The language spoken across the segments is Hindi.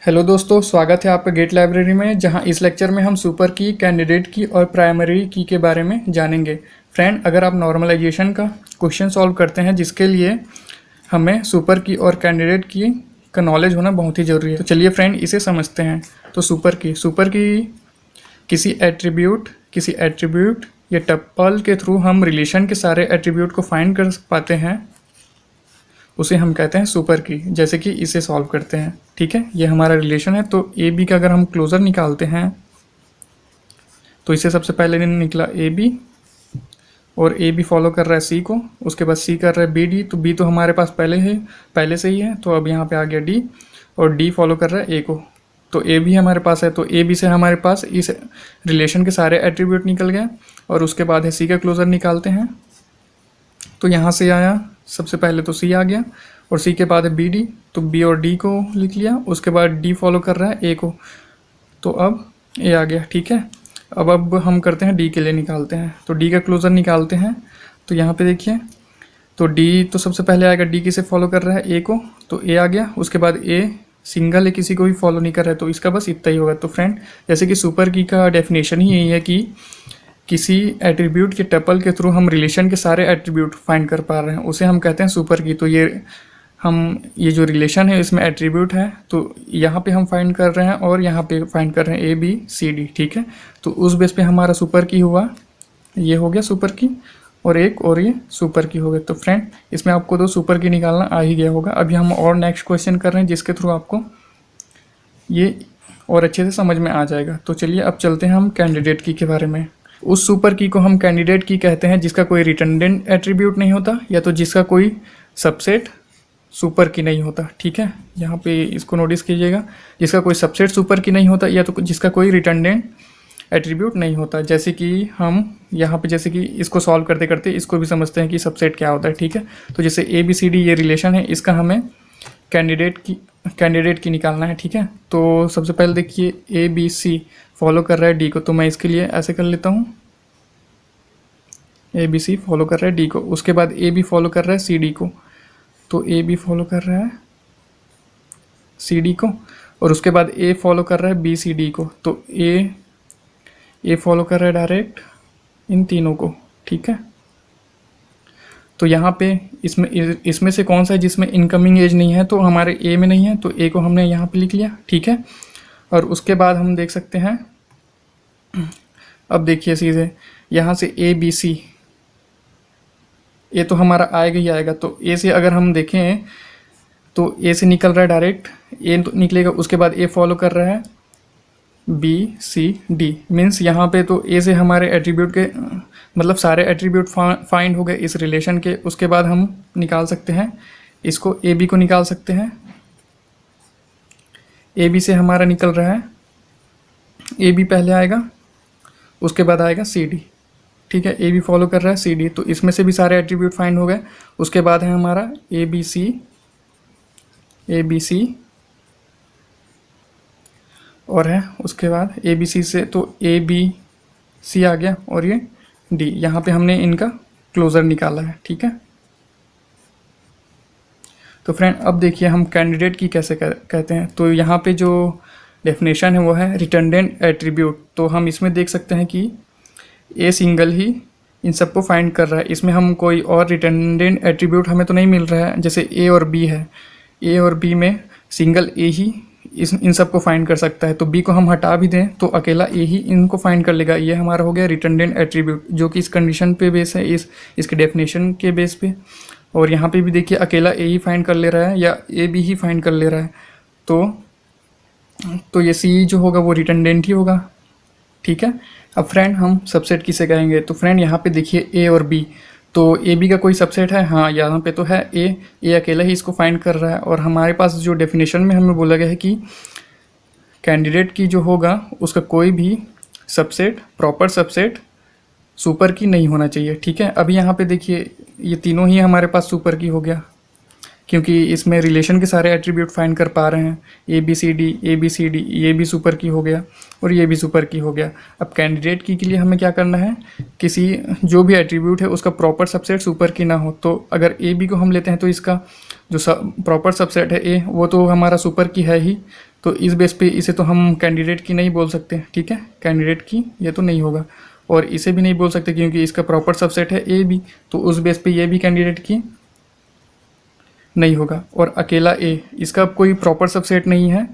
हेलो दोस्तों, स्वागत है आपका गेट लाइब्रेरी में। जहां इस लेक्चर में हम सुपर की, कैंडिडेट की और प्राइमरी की के बारे में जानेंगे। फ्रेंड, अगर आप नॉर्मलाइजेशन का क्वेश्चन सॉल्व करते हैं जिसके लिए हमें सुपर की और कैंडिडेट की का नॉलेज होना बहुत ही ज़रूरी है, तो चलिए फ्रेंड इसे समझते हैं। तो सुपर की किसी एट्रीब्यूट या टप्पल के थ्रू हम रिलेशन के सारे एट्रीब्यूट को फाइंड कर पाते हैं, उसे हम कहते हैं सुपर की। जैसे कि इसे सॉल्व करते हैं, ठीक है। ये हमारा रिलेशन है, तो ए बी का अगर हम क्लोजर निकालते हैं तो इसे सबसे पहले निकला ए बी, और ए बी फॉलो कर रहा है सी को, उसके बाद सी कर रहा है बी डी। तो बी तो हमारे पास पहले से ही है, तो अब यहाँ पे आ गया डी, और डी फॉलो कर रहा है ए को। तो ए भी हमारे पास है, तो ए बी से हमारे पास इस रिलेशन के सारे एट्रीब्यूट निकल गए। और उसके बाद है सी का क्लोजर निकालते हैं, तो यहाँ से आया सबसे पहले तो सी आ गया, और सी के बाद है बी डी, तो बी और डी को लिख लिया। उसके बाद डी फॉलो कर रहा है ए को, तो अब ए आ गया, ठीक है। अब हम करते हैं डी के लिए निकालते हैं, तो डी का क्लोजर निकालते हैं। तो यहाँ पे देखिए, तो डी तो सबसे पहले आएगा, डी किसे फॉलो कर रहा है ए को, तो ए आ गया। उसके बाद ए सिंगल है, किसी को भी फॉलो नहीं कर रहा है, तो इसका बस इतना ही होगा। तो फ्रेंड, जैसे कि सुपर की का डेफिनेशन ही यही है कि किसी एट्रीब्यूट के टपल के थ्रू हम रिलेशन के सारे एट्रीब्यूट फाइंड कर पा रहे हैं, उसे हम कहते हैं सुपर की। तो ये जो रिलेशन है इसमें एट्रीब्यूट है, तो यहाँ पे हम फाइंड कर रहे हैं और यहाँ पे फाइंड कर रहे हैं ए बी सी डी, ठीक है। तो उस बेस पे हमारा सुपर की हुआ, ये हो गया सुपर की, और ये सुपर की हो गया। तो फ्रेंड, इसमें आपको दो सुपर की निकालना आ ही गया होगा। अभी हम और नेक्स्ट क्वेश्चन कर रहे हैं जिसके थ्रू आपको ये और अच्छे से समझ में आ जाएगा। तो चलिए अब चलते हैं हम कैंडिडेट की के बारे में। उस सुपर की को हम कैंडिडेट की कहते हैं जिसका कोई रिटर्डेंट एट्रीब्यूट नहीं होता, या तो जिसका कोई सबसेट सुपर की नहीं होता, ठीक है। यहाँ पे इसको नोटिस कीजिएगा, जिसका कोई सबसेट सुपर की नहीं होता, या तो जिसका कोई रिटर्डेंट एट्रीब्यूट नहीं होता। जैसे कि हम यहाँ पे जैसे कि इसको सॉल्व करते करते इसको भी समझते हैं कि सबसेट क्या होता है, ठीक है। तो जैसे ए बी सी डी ये रिलेशन है, इसका हमें कैंडिडेट की निकालना है, ठीक है। तो सबसे पहले देखिए, ए बी सी फॉलो कर रहा है डी को, तो मैं इसके लिए ऐसे कर लेता हूँ, ए बी सी फॉलो कर रहा है डी को। उसके बाद ए बी फॉलो कर रहा है सी डी को, तो ए बी फॉलो कर रहा है सी डी को। और उसके बाद ए फॉलो कर रहा है बी सी डी को, तो ए फॉलो कर रहा है डायरेक्ट इन तीनों को, ठीक है। तो यहाँ पे इसमें से कौन सा है जिसमें इनकमिंग एज नहीं है, तो हमारे ए में नहीं है, तो ए को हमने यहाँ पे लिख लिया, ठीक है। और उसके बाद हम देख सकते हैं, अब देखिए सीधे यहाँ से ए बी सी, ए तो हमारा आएगा ही आएगा। तो ए से अगर हम देखें तो ए से निकल रहा है डायरेक्ट, ए तो निकलेगा। उसके बाद ए फॉलो कर रहा है बी सी डी, मीन्स यहाँ पे तो ए से हमारे एट्रीब्यूट के मतलब सारे एट्रीब्यूट फाइंड हो गए इस रिलेशन के। उसके बाद हम निकाल सकते हैं इसको, ए बी को निकाल सकते हैं। ए बी से हमारा निकल रहा है, ए बी पहले आएगा, उसके बाद आएगा सी डी, ठीक है। ए बी फॉलो कर रहा है सी डी, तो इसमें से भी सारे एट्रीब्यूट फाइंड हो गए। उसके बाद है हमारा ए बी सी और है उसके बाद ए बी सी से तो ए बी सी आ गया, और ये डी, यहाँ पे हमने इनका क्लोजर निकाला है, ठीक है। तो फ्रेंड, अब देखिए हम कैंडिडेट की कैसे कहते हैं। तो यहाँ पे जो डेफिनेशन है वो है रिटर्डेंट एट्रीब्यूट। तो हम इसमें देख सकते हैं कि ए सिंगल ही इन सबको फाइंड कर रहा है, इसमें हम कोई और रिटर्डेंट एट्रीब्यूट हमें तो नहीं मिल रहा है। जैसे ए और बी है, ए और बी में सिंगल ए ही इन सबको फाइंड कर सकता है, तो बी को हम हटा भी दें तो अकेला ए ही इनको फाइंड कर लेगा। ये हमारा हो गया रिटर्डेंट एट्रीब्यूट, जो कि इस कंडीशन पे बेस है, इसके डेफिनेशन के बेस पे। और यहाँ पे भी देखिए अकेला ए ही फाइंड कर ले रहा है, या ए बी ही फाइंड कर ले रहा है, तो ये सी जो होगा वो रिटर्डेंट ही होगा, ठीक है। अब फ्रेंड, हम सबसेट किसे कहेंगे। तो फ्रेंड, यहाँ पे देखिए ए और बी, तो ए बी का कोई सबसेट है, हाँ यहाँ पे तो है। ए अकेला ही इसको फाइंड कर रहा है, और हमारे पास जो डेफिनेशन में हमें बोला गया है कि कैंडिडेट की जो होगा उसका कोई भी सबसेट, प्रॉपर सबसेट सुपर की नहीं होना चाहिए, ठीक है। अभी यहाँ पे देखिए ये तीनों ही हमारे पास सुपर की हो गया, क्योंकि इसमें रिलेशन के सारे एट्रीब्यूट फाइंड कर पा रहे हैं। ए बी सी डी ये भी सुपर की हो गया, और ये भी सुपर की हो गया। अब कैंडिडेट की के लिए हमें क्या करना है, किसी जो भी एट्रीब्यूट है उसका प्रॉपर सबसेट सुपर की ना हो। तो अगर ए बी को हम लेते हैं तो इसका जो प्रॉपर सबसेट है ए, वो तो हमारा सुपर की है ही, तो इस बेस पे इसे तो हम कैंडिडेट की नहीं बोल सकते, ठीक है, कैंडिडेट की ये तो नहीं होगा, और इसे भी नहीं बोल सकते क्योंकि इसका प्रॉपर सबसेट है ए बी, तो उस बेस पे ये भी कैंडिडेट की नहीं होगा। और अकेला ए, इसका कोई प्रॉपर सबसेट नहीं है,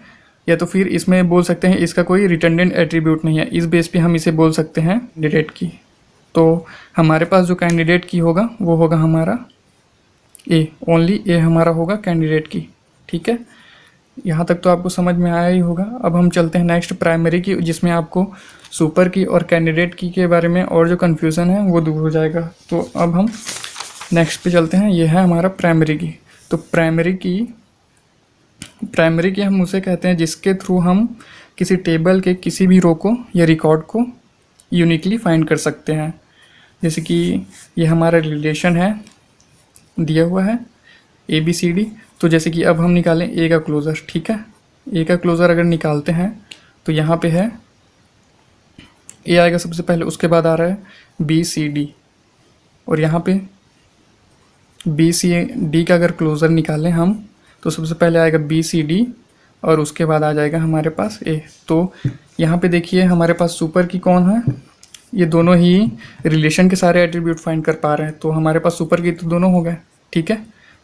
या तो फिर इसमें बोल सकते हैं इसका कोई रिटर्डेंट एट्रीब्यूट नहीं है, इस बेस पे हम इसे बोल सकते हैं कैंडिडेट की। तो हमारे पास जो कैंडिडेट की होगा वो होगा हमारा ए, ओनली ए हमारा होगा कैंडिडेट की, ठीक है। यहाँ तक तो आपको समझ में आया ही होगा। अब हम चलते हैं नेक्स्ट प्राइमरी की, जिसमें आपको सुपर की और कैंडिडेट की के बारे में और जो कन्फ्यूज़न है वो दूर हो जाएगा। तो अब हम नेक्स्ट पे चलते हैं, ये है हमारा प्राइमरी की। तो प्राइमरी की हम उसे कहते हैं जिसके थ्रू हम किसी टेबल के किसी भी रो को या रिकॉर्ड को यूनिकली फाइंड कर सकते हैं। जैसे कि ये हमारा रिलेशन है दिया हुआ है ABCD, तो जैसे कि अब हम निकालें ए का क्लोज़र, ठीक है। ए का क्लोज़र अगर निकालते हैं तो यहाँ पे है ए आएगा सबसे पहले, उसके बाद आ रहा है BCD, और यहाँ पे BCD का अगर क्लोज़र निकालें हम तो सबसे पहले आएगा BCD और उसके बाद आ जाएगा हमारे पास ए। तो यहाँ पे देखिए हमारे पास सुपर की कौन है, ये दोनों ही रिलेशन के सारे एट्रीब्यूट फाइंड कर पा रहे हैं, तो हमारे पास सुपर की तो दोनों हो गए, ठीक है।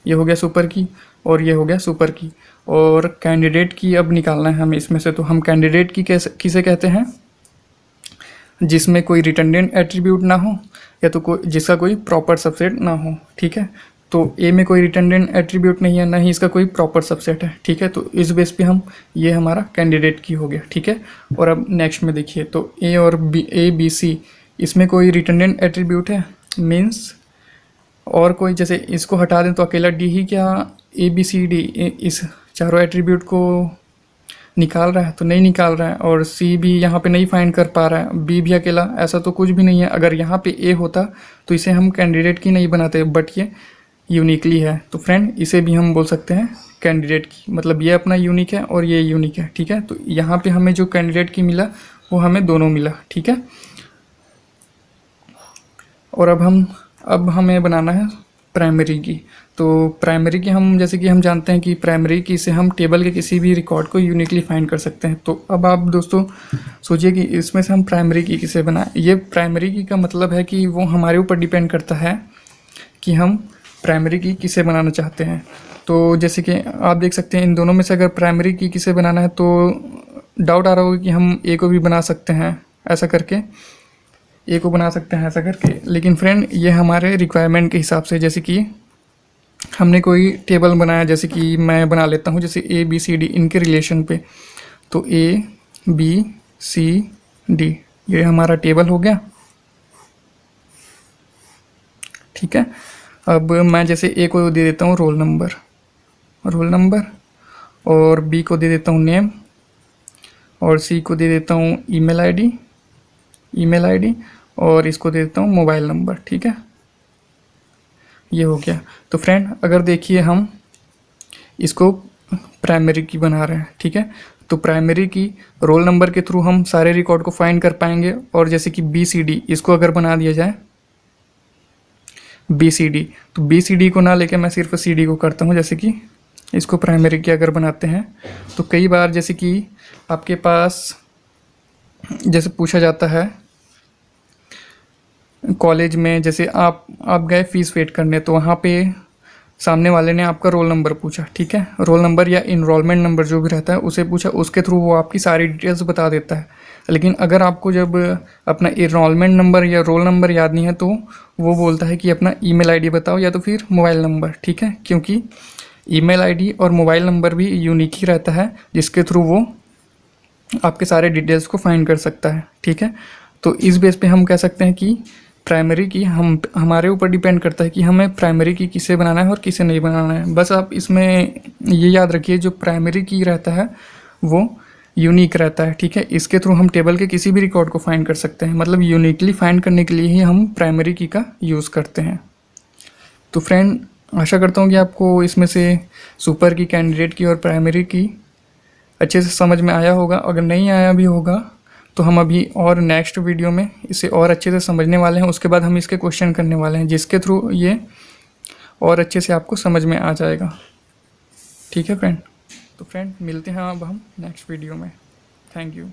ये हो गया सुपर की और ये हो गया सुपर की। और कैंडिडेट की अब निकालना है हमें इसमें से, तो हम कैंडिडेट की किसे कहते हैं, जिसमें कोई रिटर्डेंट एट्रीब्यूट ना हो या तो जिसका कोई प्रॉपर सबसेट ना हो, ठीक है। तो ए में कोई रिटर्डेंट एट्रीब्यूट नहीं है, ना ही इसका कोई प्रॉपर सबसेट है, ठीक है। तो इस बेस पे हम, ये हमारा कैंडिडेट की हो गया, ठीक है। और अब नेक्स्ट में देखिए, तो ए और ABC इसमें कोई रिटर्डेंट एट्रीब्यूट है, मीन्स और कोई, जैसे इसको हटा दें तो अकेला डी ही क्या ABCD इस चारों एट्रीब्यूट को निकाल रहा है, तो नहीं निकाल रहा है। और सी भी यहाँ पे नहीं फाइंड कर पा रहा है, बी भी अकेला, ऐसा तो कुछ भी नहीं है। अगर यहाँ पे ए होता तो इसे हम कैंडिडेट की नहीं बनाते, बट ये यूनिकली है, तो फ्रेंड इसे भी हम बोल सकते हैं कैंडिडेट की, मतलब ये अपना यूनिक है और ये यूनिक है, ठीक है। तो यहाँ पे हमें जो कैंडिडेट की मिला वो हमें दोनों मिला, ठीक है। और अब हमें बनाना है प्राइमरी की। तो प्राइमरी की हम, जैसे कि हम जानते हैं कि प्राइमरी की से हम टेबल के किसी भी रिकॉर्ड को यूनिकली फाइंड कर सकते हैं। तो अब आप दोस्तों सोचिए कि इसमें से हम प्राइमरी की किसे बनाएं। ये प्राइमरी की का मतलब है कि वो हमारे ऊपर डिपेंड करता है कि हम प्राइमरी की किसे बनाना चाहते हैं। तो जैसे कि आप देख सकते हैं इन दोनों में से अगर प्राइमरी की किसे बनाना है तो डाउट आ रहा होगा कि हम ए को भी बना सकते हैं ऐसा करके, ए को बना सकते हैं ऐसा करके, लेकिन फ्रेंड ये हमारे रिक्वायरमेंट के हिसाब से, जैसे कि हमने कोई टेबल बनाया, जैसे कि मैं बना लेता हूँ जैसे ABCD इनके रिलेशन पे, तो ABCD ये हमारा टेबल हो गया, ठीक है। अब मैं जैसे ए को दे देता हूँ रोल नंबर, और बी को दे देता हूँ नेम, और सी को दे देता हूँ ईमेल आईडी, और इसको दे देता हूँ मोबाइल नंबर, ठीक है। ये हो गया। तो फ्रेंड अगर देखिए हम इसको प्राइमरी की बना रहे हैं, ठीक है, तो प्राइमरी की रोल नंबर के थ्रू हम सारे रिकॉर्ड को फाइंड कर पाएंगे। और जैसे कि BCD इसको अगर बना दिया जाए BCD, तो BCD को ना लेके मैं सिर्फ CD को करता हूँ। जैसे कि इसको प्राइमरी की अगर बनाते हैं तो कई बार जैसे कि आपके पास जैसे पूछा जाता है कॉलेज में, जैसे आप गए फीस वेट करने, तो वहाँ पे सामने वाले ने आपका रोल नंबर पूछा, ठीक है, रोल नंबर या इनरोलमेंट नंबर जो भी रहता है उसे पूछा, उसके थ्रू वो आपकी सारी डिटेल्स बता देता है। लेकिन अगर आपको जब अपना इनरोलमेंट नंबर या रोल नंबर याद नहीं है तो वो बोलता है कि अपना ईमेल आईडी बताओ या तो फिर मोबाइल नंबर, ठीक है, क्योंकि ईमेल आईडी और मोबाइल नंबर भी यूनिक ही रहता है जिसके थ्रू वो आपके सारे डिटेल्स को फाइंड कर सकता है, ठीक है। तो इस बेस पे हम कह सकते हैं कि प्राइमरी की हमारे ऊपर डिपेंड करता है कि हमें प्राइमरी की किसे बनाना है और किसे नहीं बनाना है। बस आप इसमें ये याद रखिए जो प्राइमरी की रहता है वो यूनिक रहता है, ठीक है। इसके थ्रू हम टेबल के किसी भी रिकॉर्ड को फाइंड कर सकते हैं, मतलब यूनिकली फाइंड करने के लिए ही हम प्राइमरी की का यूज़ करते हैं। तो फ्रेंड आशा करता हूँ कि आपको इसमें से सुपर की, कैंडिडेट की और प्राइमरी की अच्छे से समझ में आया होगा। अगर नहीं आया भी होगा तो हम अभी और नेक्स्ट वीडियो में इसे और अच्छे से समझने वाले हैं, उसके बाद हम इसके क्वेश्चन करने वाले हैं जिसके थ्रू ये और अच्छे से आपको समझ में आ जाएगा, ठीक है फ्रेंड। तो फ्रेंड मिलते हैं अब हम नेक्स्ट वीडियो में। Thank you.